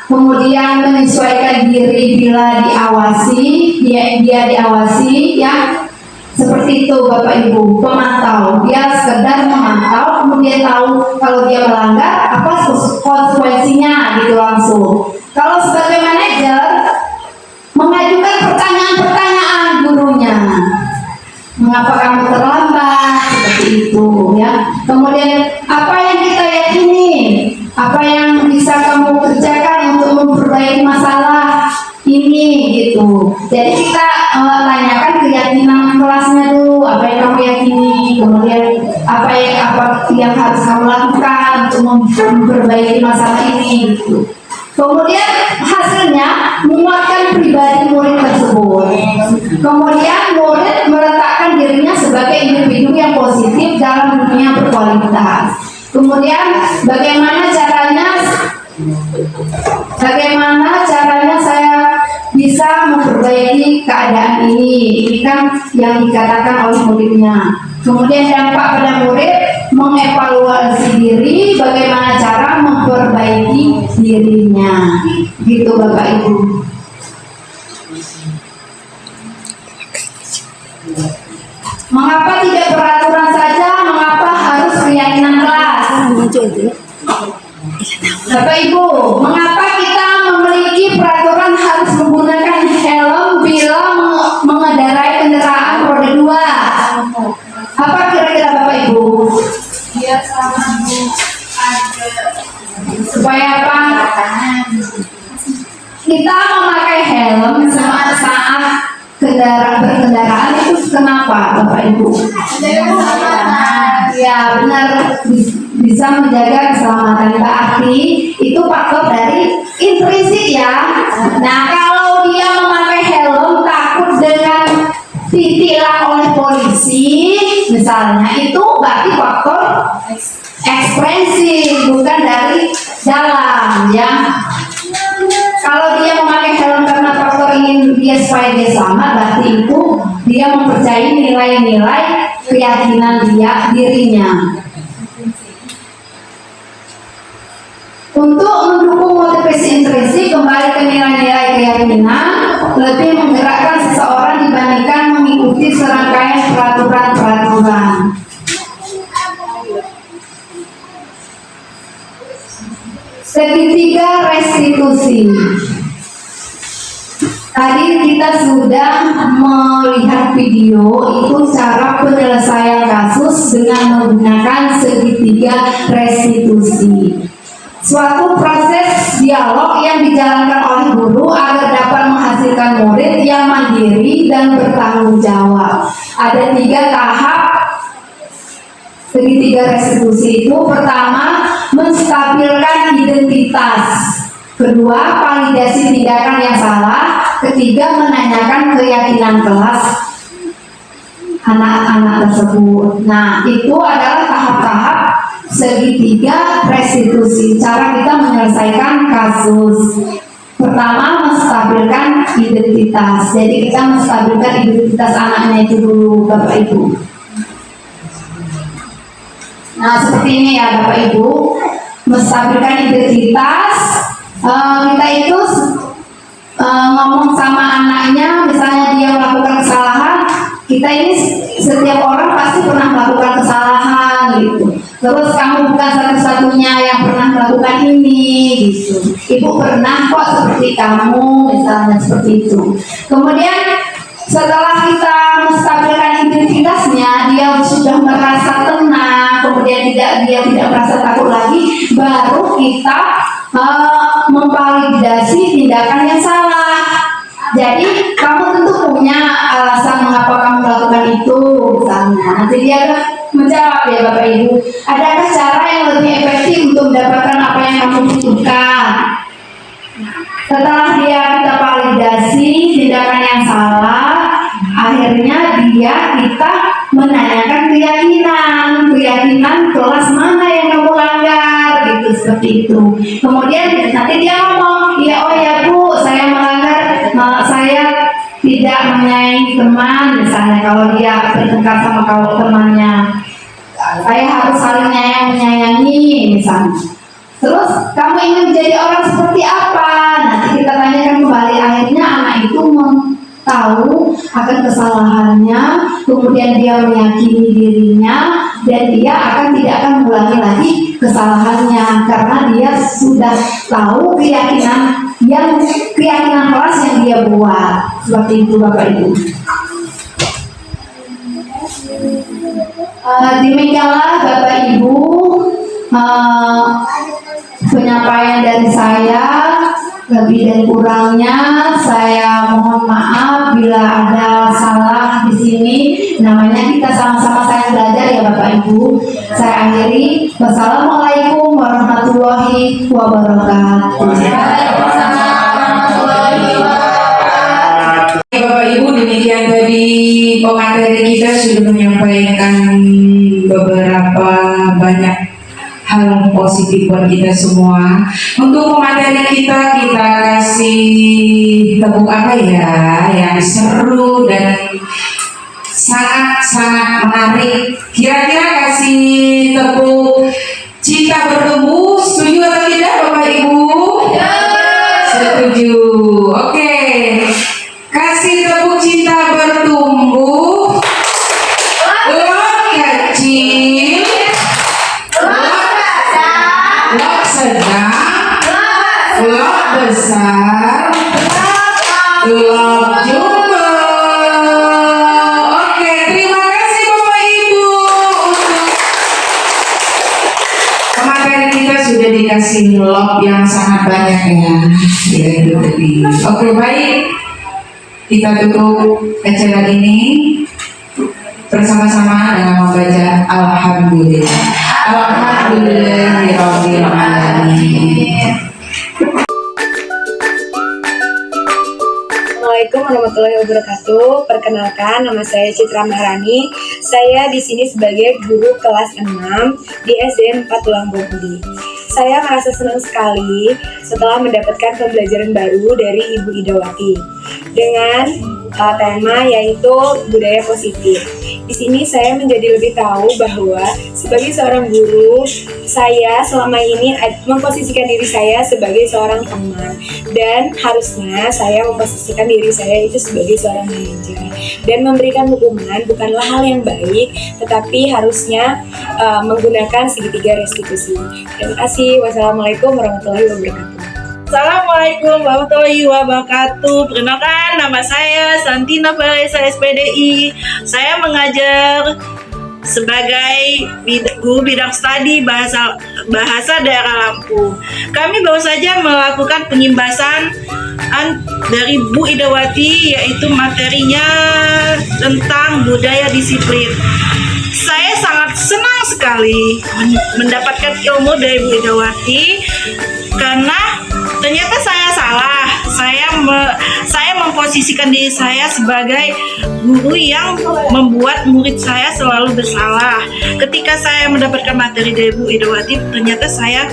kemudian menyesuaikan diri bila diawasi, dia diawasi ya. Seperti itu Bapak Ibu, pemantau. Dia sekedar memantau, kemudian tahu kalau dia melanggar apa konsekuensinya gitu langsung. Kalau sebagai manajer mengajukan pertanyaan-pertanyaan gurunya. Mengapa kamu terlambat? Seperti itu ya. Kemudian apa yang kita yakini? Apa yang bisa kamu kerjakan untuk memperbaiki masalah ini gitu. Jadi kita tanyakan keyakinan kelasnya dulu, apa yang kamu yakini, kemudian apa yang harus kamu lakukan untuk memperbaiki masalah ini gitu. Kemudian hasilnya menguatkan pribadi murid tersebut. Kemudian murid meletakkan dirinya sebagai individu yang positif dalam dunia berkualitas. Kemudian bagaimana caranya saya bisa memperbaiki keadaan ini. Ini kan yang dikatakan oleh muridnya. Kemudian dampak pada murid mengevaluasi diri, bagaimana cara memperbaiki dirinya. Gitu Bapak Ibu. Mengapa tidak peraturan saja? Mengapa harus keyakinan kelas? Bapak Ibu, mengapa kita memiliki peraturan harus menggunakan helm bila mengendarai kendaraan roda 2? Apa kira-kira Bapak Ibu? Biar sama Bu ada Supaya apa? Kita memakai helm saat berkendaraan itu kenapa Bapak Ibu? Ya benar, bisa menjaga keselamatan. Berarti itu faktor dari intrinsik ya. Nah kalau dia memakai helm takut dengan ditilang oleh polisi misalnya, itu berarti faktor ekspresi, bukan dari dalam ya. Kalau dia memakai helm karena faktor ingin dia supaya dia selamat, berarti itu dia mempercayai nilai-nilai keyakinan dirinya. Untuk mendukung motivasi intrinsik, kembali ke nilai-nilai keyakinan, lebih menggerakkan seseorang dibandingkan mengikuti serangkaian peraturan-peraturan. Segitiga restitusi. Tadi kita sudah melihat video itu cara penyelesaian kasus dengan menggunakan segitiga restitusi. Suatu proses dialog yang dijalankan oleh guru agar dapat menghasilkan murid yang mandiri dan bertanggung jawab. Ada 3 tahap segitiga restitusi itu. Pertama, menstabilkan identitas. Kedua, validasi tindakan yang salah. Ketiga, menanyakan keyakinan kelas anak-anak tersebut. Nah, itu adalah tahap-tahap segitiga restitusi. Cara kita menyelesaikan kasus. Pertama, menstabilkan identitas. Jadi kita menstabilkan identitas anaknya itu dulu, Bapak Ibu. Nah, seperti ini ya Bapak Ibu. Menstabilkan identitas. Kita itu ngomong sama anaknya, misalnya dia melakukan kesalahan, kita ini setiap orang pasti pernah melakukan kesalahan gitu. Terus kamu bukan satu-satunya yang pernah melakukan ini gitu. Ibu pernah kok seperti kamu, misalnya seperti itu. Kemudian setelah kita menstabilkan identitasnya, dia sudah merasa tenang, kemudian dia tidak merasa takut lagi, baru kita memvalidasi tindakan yang salah. Jadi kamu tentu punya alasan mengapa kamu melakukan itu, misalnya. Nanti dia menjawab ya Bapak Ibu, adakah cara yang lebih efektif untuk mendapatkan apa yang kamu butuhkan? Setelah kita validasi tindakan yang salah, akhirnya kita menanyakan keyakinan kelas mana yang kamu langgar gitu, seperti itu. Kemudian nanti dia ngomong, oh ya Bu, saya melanggar, saya tidak menyayangi teman, misalnya kalau dia bertengkar sama temannya, saya harus saling menyayangi misalnya. Terus kamu ingin menjadi orang seperti apa? Nanti kita tanyakan kembali. Akhirnya anak itu tahu akan kesalahannya, kemudian dia meyakini dirinya, dan dia tidak akan mengulangi lagi kesalahannya karena dia sudah tahu keyakinan keras yang dia buat. Seperti itu Bapak Ibu. Demikianlah Bapak Ibu penyampaian dari saya. Lebih dan kurangnya saya mohon maaf bila ada salah di sini. Namanya kita sama-sama sayang belajar ya Bapak Ibu. Saya akhiri. Wassalamualaikum warahmatullahi wabarakatuh. Bapak Ibu, demikian tadi pemateri kita sudah menyampaikan beberapa banyak hal positif buat kita semua. Untuk pemateri kita kasih tepuk apa ya yang seru dan sangat menarik. Kira-kira kasih tepuk cinta bertumbuh. Setuju atau tidak Bapak Ibu? Setuju. Oke. Kasih tepuk cinta bertumbuh. Lot kecil. Lot sedang. Lot besar. Lot juga. Oke, terima kasih Bapak Ibu. Untuk pemateri kita sudah dikasih lot yang sangat banyak ya. Ya itu tadi. Oke, baik. Kita tutup acara ini bersama-sama dengan membaca Alhamdulillah. Alhamdulillahirabbil alamin. Assalamualaikum warahmatullahi wabarakatuh. Perkenalkan, nama saya Citra Maharani. Saya di sini sebagai guru kelas 6 di SDN 4 Tulang Budi. Saya merasa senang sekali setelah mendapatkan pembelajaran baru dari Ibu Idawati dengan tema yaitu budaya positif. Di sini saya menjadi lebih tahu bahwa sebagai seorang guru, saya selama ini memposisikan diri saya sebagai seorang teman, dan harusnya saya memposisikan diri saya itu sebagai seorang manajer. Dan memberikan hukuman bukanlah hal yang baik, tetapi harusnya menggunakan segitiga restitusi. Terima kasih. Wassalamualaikum warahmatullahi wabarakatuh. Assalamualaikum warahmatullahi wabarakatuh. Perkenalkan, nama saya Santina Faresa SPDI. Saya mengajar sebagai guru bidang studi bahasa daerah Lampung. Kami baru saja melakukan penyimbasan dari Bu Idawati, yaitu materinya tentang budaya disiplin. Saya sangat senang sekali mendapatkan ilmu dari Bu Idawati karena ternyata saya salah. Saya memposisikan diri saya sebagai guru yang membuat murid saya selalu bersalah. Ketika saya mendapatkan materi dari Bu Idawati, ternyata saya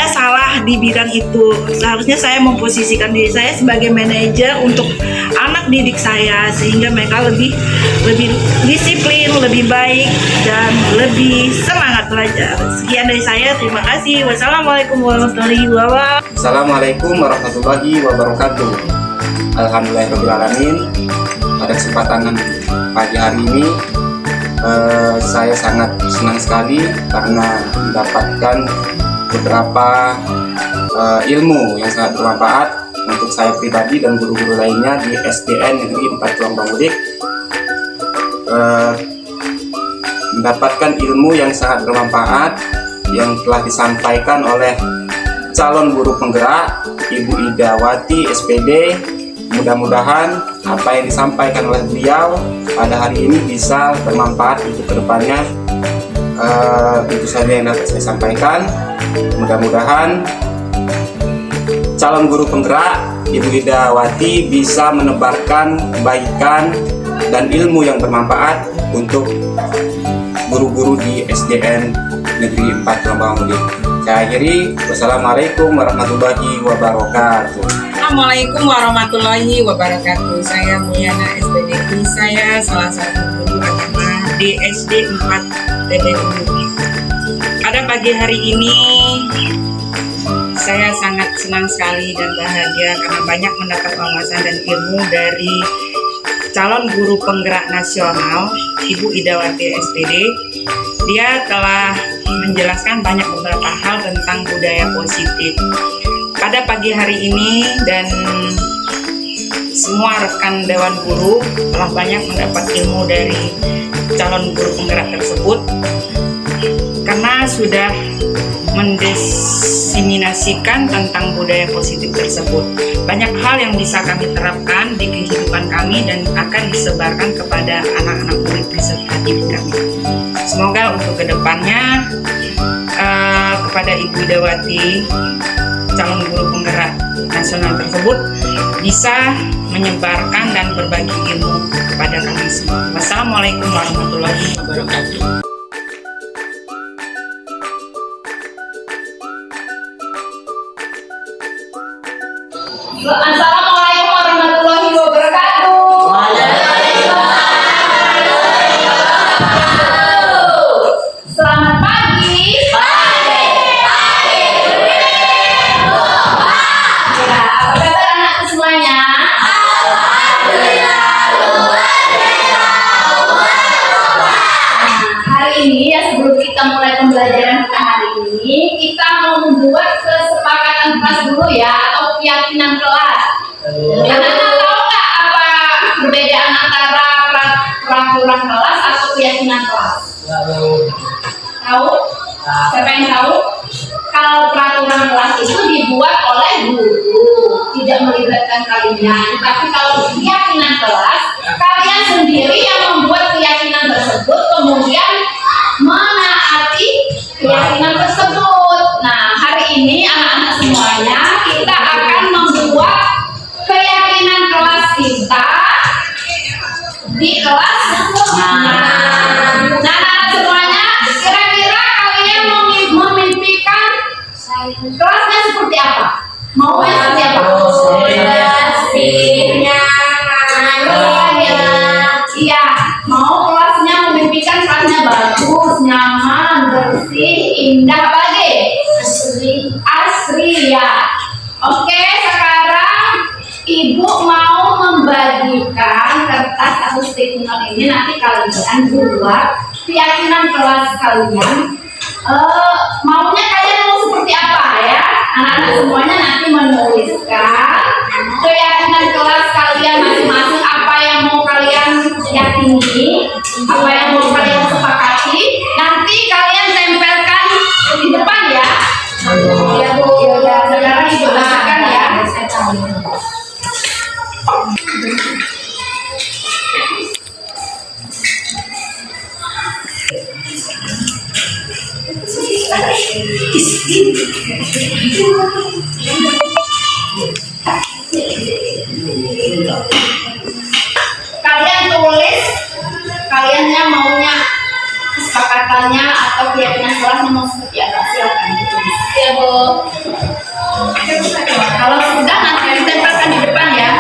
salah di bidang itu. Seharusnya saya memposisikan diri saya sebagai manajer untuk anak didik saya sehingga mereka lebih disiplin, lebih baik, dan lebih semangat belajar. Sekian dari saya, terima kasih. Wassalamualaikum warahmatullahi wabarakatuh. Assalamualaikum warahmatullahi wabarakatuh. Alhamdulillahirrahmanirrahim. Pada kesempatan pagi hari ini saya sangat senang sekali karena mendapatkan beberapa ilmu yang sangat bermanfaat untuk saya pribadi dan guru-guru lainnya di SDN Negeri 4 Tulang Bangudi. Mendapatkan ilmu yang sangat bermanfaat yang telah disampaikan oleh calon guru penggerak Ibu Idawati SPD. Mudah-mudahan apa yang disampaikan oleh beliau pada hari ini bisa bermanfaat untuk kedepannya. Itu saja yang dapat saya sampaikan. Mudah-mudahan calon guru penggerak Ibu Idawati bisa menebarkan kebaikan dan ilmu yang bermanfaat untuk guru-guru di SDN Negeri 4 Tulang Bangudi. Saya akhiri. Wassalamualaikum warahmatullahi wabarakatuh. Assalamualaikum warahmatullahi wabarakatuh. Saya Mulyana SPDI. Saya salah satu guru agama di SD 4 TPU. Pada pagi hari ini saya sangat senang sekali dan bahagia karena banyak mendapat wawasan dan ilmu dari calon guru penggerak nasional, Ibu Idawati SPD. Dia telah menjelaskan banyak beberapa hal tentang budaya positif. Pada pagi hari ini dan semua rekan Dewan Guru telah banyak mendapat ilmu dari calon guru penggerak tersebut karena sudah mendiseminasikan tentang budaya positif tersebut. Banyak hal yang bisa kami terapkan di kehidupan kami dan akan disebarkan kepada anak-anak murid peserta didik kami. Semoga untuk kedepannya kepada Ibu Idawati, calon guru penggerak nasional tersebut, bisa menyebarkan dan berbagi ilmu kepada kami semua. Wassalamualaikum warahmatullahi wabarakatuh. Assalamualaikum warahmatullahi wabarakatuh. Selamat pagi. Ya, apa kabar anak semuanya? Hari ini ya, sebelum kita mulai pembelajaran kita hari ini, kita mau membuat kesepakatan kelas dulu ya, atau keyakinan kelas. Anak-anak tahu nggak apa perbedaan antara peraturan kelas atau keyakinan kelas? Tahu? Siapa yang tahu? Kalau peraturan kelas itu dibuat oleh guru, tidak melibatkan kalian. Tapi kalau keyakinan kelas, kalian sendiri yang membuat keyakinan tersebut, kemudian menaati keyakinan tersebut. Nah, hari ini anak-anak semuanya, kita akan membuat keyakinan kelas kita di kelas. Nah, anak-anak semuanya, kira-kira kalian memimpikan kelasnya seperti apa? Maunya seperti apa? Iya, mau kelasnya memimpikan kelasnya bagus, nyaman, bersih, indah, apa lagi? Asri ya. Oke, sekarang Ibu mau membagikan kertas atau stiker ini, nanti kalian buat keyakinan kelas kalian. Maunya kalian mau seperti apa ya? Anak-anak semuanya nanti menuliskan keyakinan kelas kalian masing-masing, apa yang mau kalian yakini, apa yang mau kalian sepakati. Nanti kalian tempelkan di depan ya. Ya Bu, ya udah, sekarang Ibu bacakan ya. Kalian tulis kaliannya maunya kesepakatannya atau keyakinan kelasnya mau seperti apa, silakan ditulis ya Bu. Kalau sudah nanti ditempelkan di depan ya.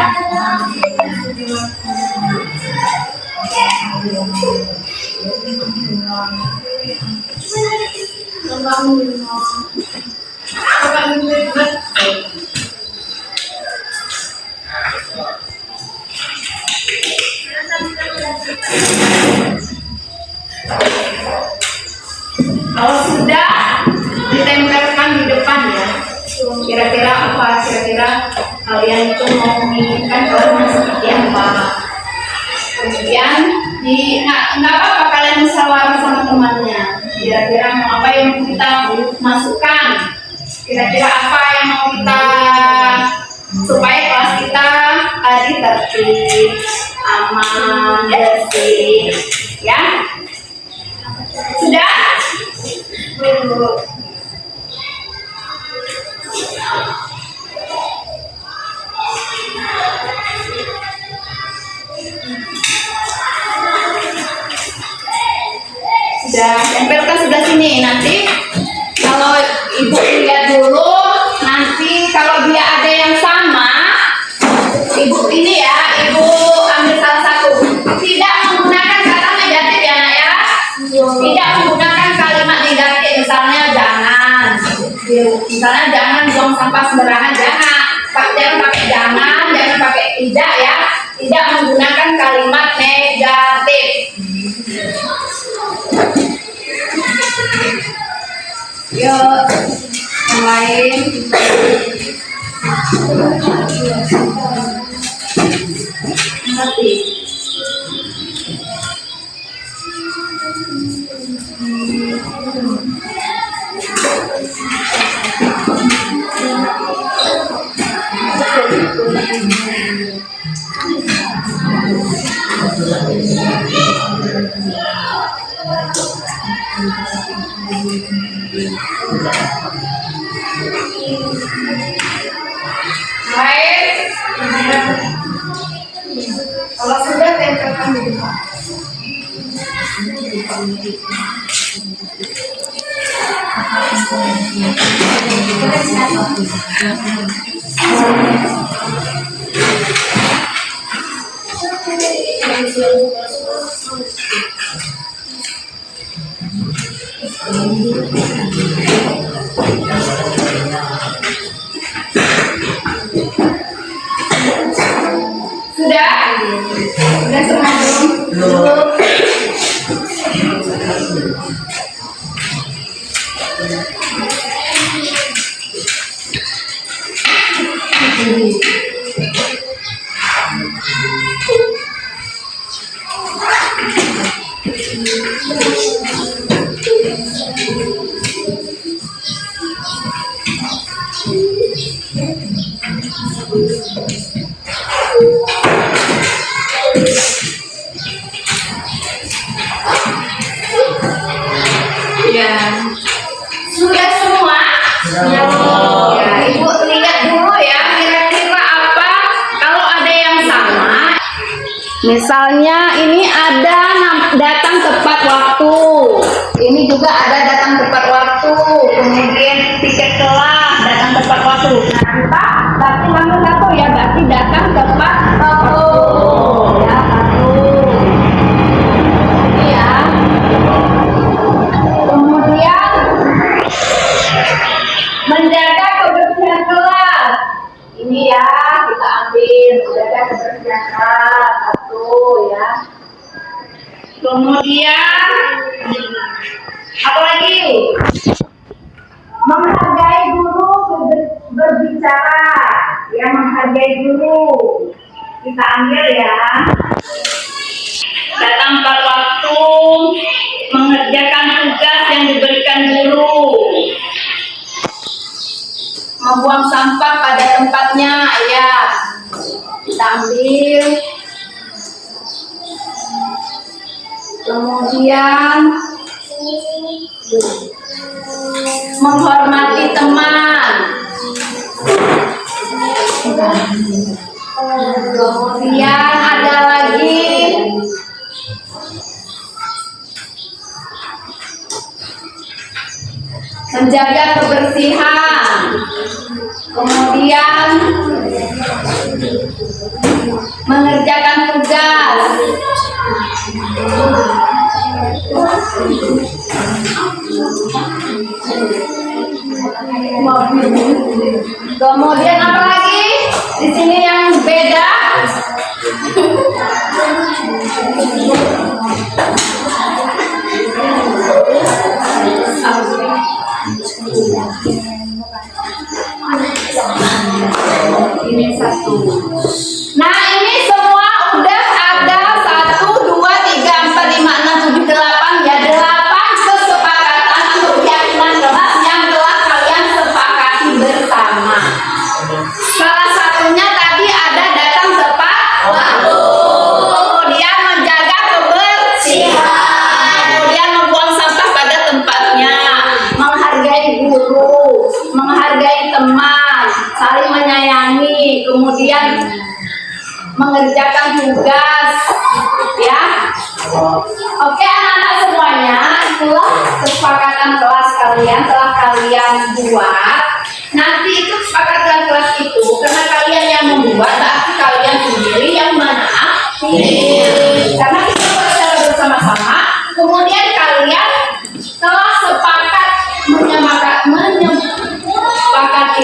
Kalau sudah ditempelkan di depan ya, kira-kira apa? Kira-kira kalian itu mau menginginkan kelasnya seperti apa? Kemudian nggak apa-apa kalian musyawarah sama temannya. Kira-kira mau apa yang kita masukkan? Kira-kira apa yang mau kita supaya kelas kita tadi tertib, aman, bersih, ya? Sudah? Sudah, tempelkan sudah sini. Nanti kalau Ibu lihat dulu, nanti kalau dia ada yang sama, Ibu ini ya, Ibu ambil salah satu. Tidak menggunakan kata negatif ya nak ya. Tidak menggunakan kalimat negatif, misalnya jangan. Misalnya jangan buang sampah sembarangan, jangan pakai jangan pakai tidak ya. tidak menggunakan kalimat negatif. Yuk, yang lain. Ngerti? Lain. Kalau sudah tempelkan di depan. Sudah semua belum? Ya, sudah semua? Ya, Ibu lihat dulu ya, kira-kira apa kalau ada yang sama. Misalnya ini ada datang tepat waktu, ini juga ada datang tepat waktu, kemudian tiket kelas datang tepat waktu. Nah, kita berarti nomor satu ya, berarti datang tepat waktu. Ya, satu. Ini ya. Kemudian menjaga kebersihan kelas. Ini ya, kita ambil menjaga kebersihan kelas satu ya. Kemudian apa lagi? Menghargai guru berbicara, ya menghargai guru. Kita ambil ya. Datang tepat waktu, mengerjakan tugas yang diberikan guru, membuang sampah pada tempatnya, ya. Kita ambil. Kemudian menghormati teman. Kemudian ada lagi menjaga kebersihan. Kemudian mengerjakan tugas. Kemudian apa lagi? Di sini yang beda. Ini satu. Nah, ini semua udah ada 1, 2, 3, 4, 5, 6, 7, 8 ya, 8 kesepakatan atau keyakinan kelas yang telah kalian sepakati bersama. Salah satunya tadi ada datang tepat waktu, kemudian menjaga kebersihan, kemudian membuang sampah pada tempatnya, menghargai guru, menghargai teman, saling menyayangi, kemudian mengerjakan tugas, ya. Oke anak-anak semuanya, itulah kesepakatan kelas kalian telah kalian buat. Nanti itu kesepakatan kelas itu karena kalian yang membuat, berarti kalian sendiri yang karena kita buat secara bersama-sama. Kemudian kalian telah sepakat menyepakati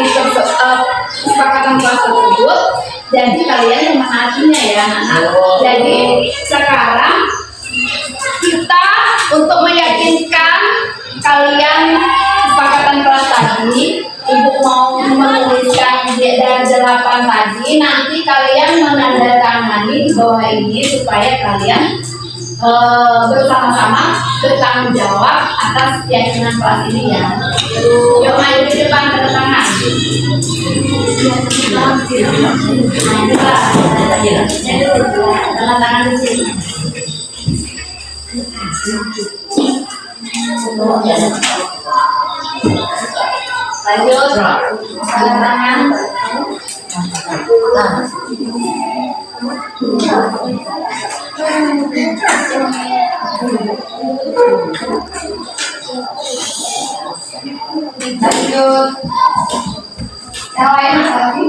kesepakatan kelas tersebut. Jadi kalian menaatinya ya anak-anak. Jadi sekarang kita untuk meyakinkan kalian kesepakatan kelas tadi, ibu mau menuliskan dari 8 tadi, nanti kalian menandatangani di bawah ini supaya kalian bersama-sama bertanggung jawab atas keyakinan kelas ini ya. Yuk maju di depan tanda tangan. Tanda tangan di sini. Lanjut, tanda tangan. Lanjut. Yang lain lagi.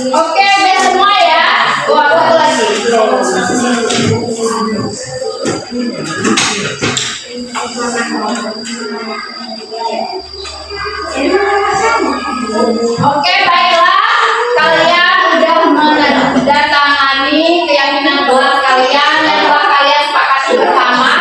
Oke, udah semua ya. Wah, satu lagi. Oke, baiklah. Kalian udah menandatangani keyakinan kelas kalian yang telah kalian sepakati bersama.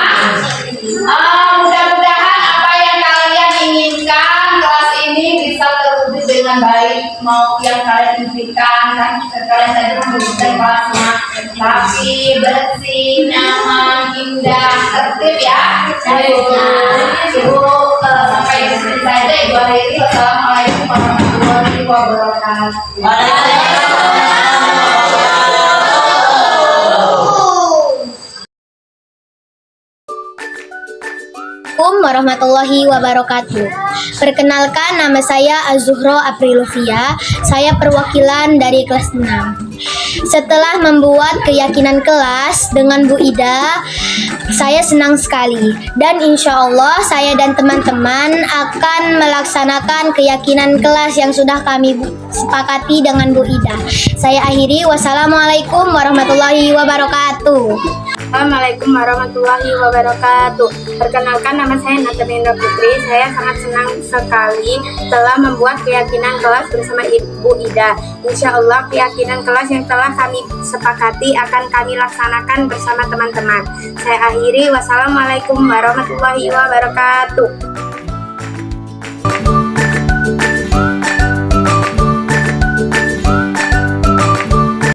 Mudah-mudahan apa yang kalian inginkan kelas ini bisa terwujud dengan baik. Mau yang kalian impikan, kan kalian tadi mewujudkan kelasnya rapi, bersih, nyaman, indah, tertib ya. Ibu sampai di sini saja. Ibu akhiri. Wassalamualaikum warahmatullahi wabarakatuh. Assalamualaikum warahmatullahi wabarakatuh. Perkenalkan, nama saya Az-Zuhro Aprilufia. Saya perwakilan dari kelas 6. Setelah membuat keyakinan kelas dengan Bu Ida, saya senang sekali. Dan insya Allah saya dan teman-teman akan melaksanakan keyakinan kelas yang sudah kami sepakati dengan Bu Ida. Saya akhiri. Wassalamualaikum warahmatullahi wabarakatuh. Assalamualaikum warahmatullahi wabarakatuh. Perkenalkan, nama saya Natalina Putri. Saya sangat senang sekali telah membuat keyakinan kelas bersama Ibu Ida. Insya Allah keyakinan kelas yang telah kami sepakati akan kami laksanakan bersama teman-teman. Saya akhiri. Wassalamualaikum warahmatullahi wabarakatuh.